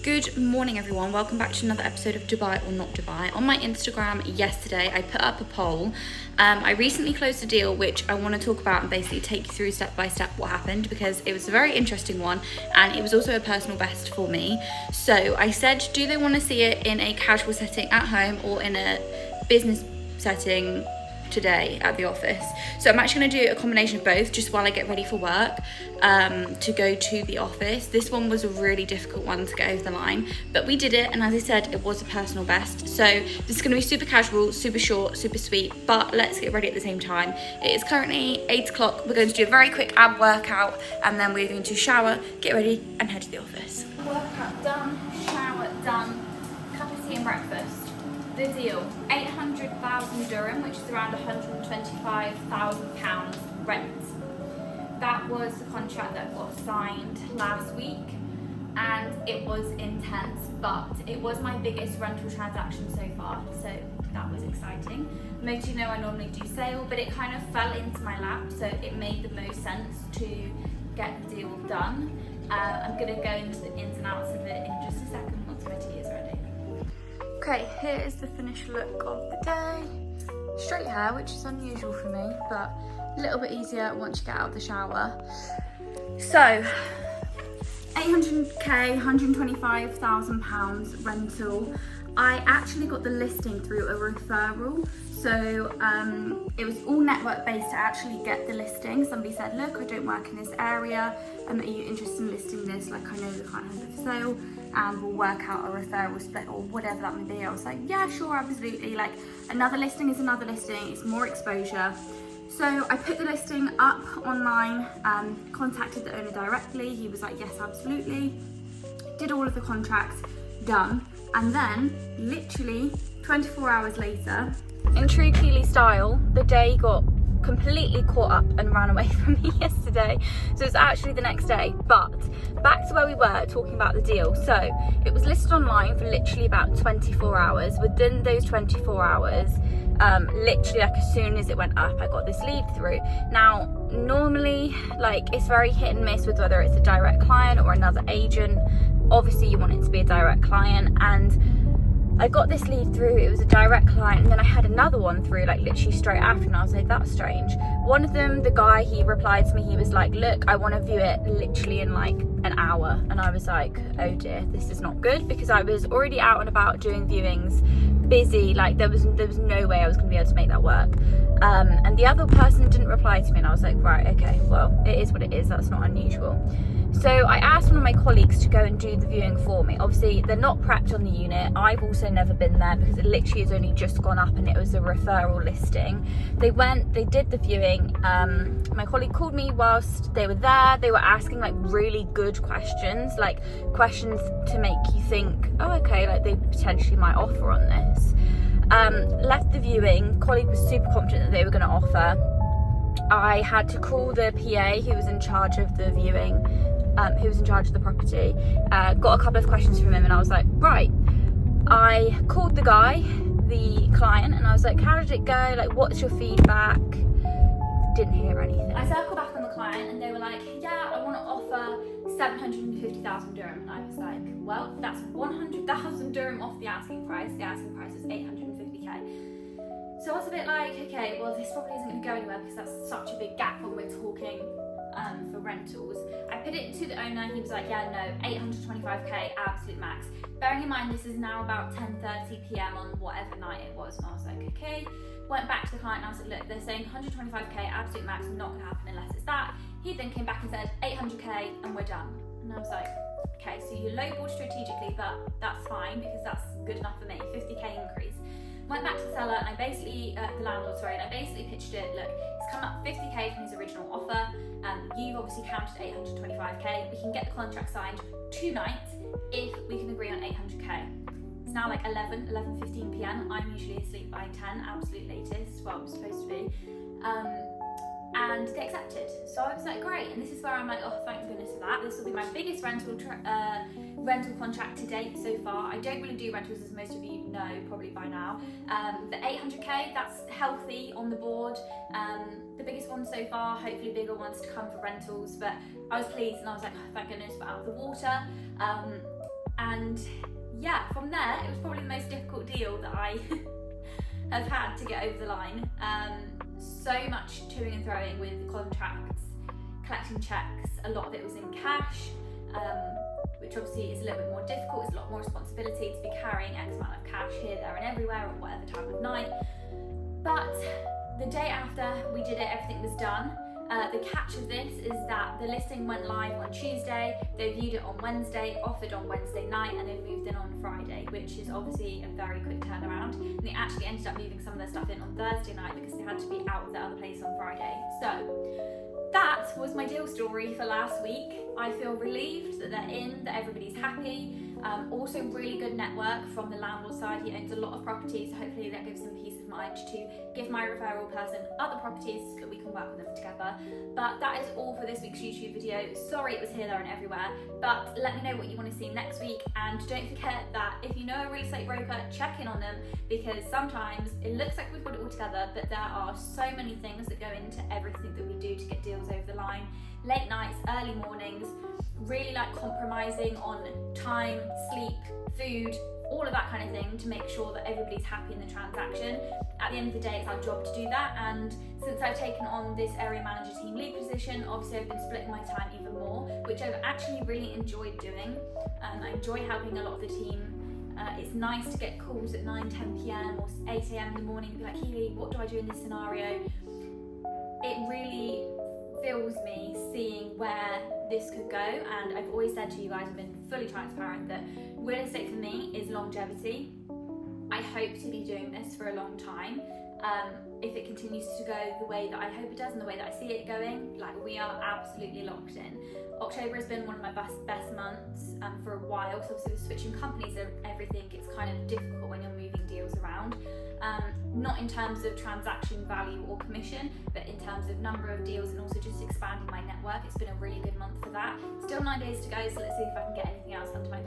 Good morning everyone, welcome back to another episode of Dubai or Not Dubai. On my Instagram yesterday I put up a poll. I recently closed a deal which I want to talk about and basically take you through step by step what happened, because it was a very interesting one and it was also a personal best for me. So I said, do they want to see it in a casual setting at home or in a business setting today at the office? So I'm actually going to do a combination of both just while I get ready for work to go to the office. This one was a really difficult one to get over the line, but we did it, and as I said, it was a personal best. So this is going to be super casual, super short, super sweet, but let's get ready at the same time. It is currently 8 o'clock. We're going to do a very quick ab workout and then we're going to shower, get ready and head to the office. Workout done, shower done, cup of tea and breakfast. The deal, 800,000 dirham, which is around £125,000 rent. That was the contract that got signed last week, and it was intense, but it was my biggest rental transaction so far, so that was exciting. Most of you know I normally do sale, but it kind of fell into my lap, so it made the most sense to get the deal done. I'm going to go into the ins and outs of it in just a second once my tea is ready. Okay, here is the finished look of the day. Straight hair, which is unusual for me, but a little bit easier once you get out of the shower. So, 800k, £125,000 rental. I actually got the listing through a referral. So it was all network based to actually get the listing. Somebody said, look, I don't work in this area. Are you interested in listing this? Like, I know the client has it for sale and we'll work out a referral split or whatever that may be. I was like, yeah, sure, absolutely. Like, another listing is another listing. It's more exposure. So I put the listing up online, contacted the owner directly. He was like, yes, absolutely. Did all of the contracts, done. And then literally 24 hours later, in true Keely style, the day got completely caught up and ran away from me yesterday. So it's actually the next day. But back to where we were talking about the deal. So it was listed online for literally about 24 hours. Within those 24 hours, literally like as soon as it went up, I got this lead through. Now, normally, like, it's very hit and miss with whether it's a direct client or another agent. Obviously you want it to be a direct client, and I got this lead through, it was a direct client, and then I had another one through like literally straight after, and I was like, that's strange. One of them, the guy, he replied to me, he was like, look, I want to view it literally in like an hour. And I was like, oh dear, this is not good, because I was already out and about doing viewings, busy, like there was no way I was going to be able to make that work. And the other person didn't reply to me, and I was like, right, okay, well, it is what it is, that's not unusual. So I asked one of my colleagues to go and do the viewing for me. Obviously they're not prepped on the unit. I've also never been there because it literally has only just gone up and it was a referral listing. They went, they did the viewing. My colleague called me whilst they were there. They were asking like really good questions, like questions to make you think, oh okay, like they potentially might offer on this. Left the viewing, colleague was super confident that they were going to offer. I had to call the PA who was in charge of the viewing, who was in charge of the property, got a couple of questions from him, and I was like, right. I called the guy, the client, and I was like, how did it go? Like, what's your feedback? Didn't hear anything. I circled back on the client and they were like, yeah, I want to offer 750,000 dirham. And I was like, well, that's 100,000 dirham off the asking price. The asking price is 850k. So I was a bit like, okay, well, this probably isn't going to go anywhere because that's such a big gap when we're talking for rentals. I put it to the owner, he was like, yeah, no, 825k, absolute max. Bearing in mind, this is now about 10:30 p.m. on whatever night it was, and I was like, okay. Went back to the client and I was like, look, they're saying 125k, absolute max, not going to happen unless it's that. He then came back and said 800k and we're done. And I was like, okay, so you lowballed strategically, but that's fine because that's good enough for me, 50k increase. Went back to the seller and I basically, the landlord, sorry, and I basically pitched it, look, it's come up 50k from his original offer. You've obviously counted 825k. We can get the contract signed tonight if we can agree on 800k. It's now like 11:15 p.m. I'm usually asleep by 10, absolute latest, well, I'm supposed to be. And they accepted. So I was like, great. And this is where I'm like, oh, thank goodness for that. This will be my biggest rental contract to date so far. I don't really do rentals, as most of you know probably by now. The 800k, that's healthy on the board. The biggest one so far, hopefully bigger ones to come for rentals. But I was pleased and I was like, oh, thank goodness we're out of the water. And yeah, from there, it was probably the most difficult deal that I have had to get over the line. So much toing and throwing with contracts, collecting checks. A lot of it was in cash, which obviously is a little bit more difficult. It's a lot more responsibility to be carrying X amount of cash here, there and everywhere at whatever time of night. But the day after we did it, everything was done. The catch of this is that the listing went live on Tuesday, they viewed it on Wednesday, offered on Wednesday night, and then moved in on Friday, which is obviously a very quick turnaround. And they actually ended up moving some of their stuff in on Thursday night because they had to be out of their other place on Friday. So that was my deal story for last week. I feel relieved that they're in, that everybody's happy. Also really good network from the landlord side. He owns a lot of properties, so hopefully that gives him peace of mind to give my referral person other properties so that we can work with them together. But that is all for this week's YouTube video. Sorry it was here, there and everywhere, but let me know what you want to see next week, and don't forget that if you know a real estate broker, check in on them, because sometimes it looks like we've got it all together, but there are so many things that go into everything that we do to get deals over the line. Late nights, early mornings, really like compromising on time, sleep, food, all of that kind of thing to make sure that everybody's happy in the transaction. At the end of the day, it's our job to do that, and since I've taken on this area manager team lead position, obviously I've been splitting my time even more, which I've actually really enjoyed doing. I enjoy helping a lot of the team. It's nice to get calls at 9-10 p.m. or 8 a.m. in the morning and be like, Healy, what do I do in this scenario? It really fills me seeing where this could go, and I've always said to you guys, I've been fully transparent that real estate for me is longevity. I hope to be doing this for a long time. If it continues to go the way that I hope it does and the way that I see it going, like, we are absolutely locked in. October has been one of my best months for a while, so obviously with switching companies and everything, it's kind of difficult when you're moving deals around. Not in terms of transaction value or commission, but in terms of number of deals and also just expanding my network. It's been a really good month for that. Still 9 days to go, so let's see if I can get anything else under my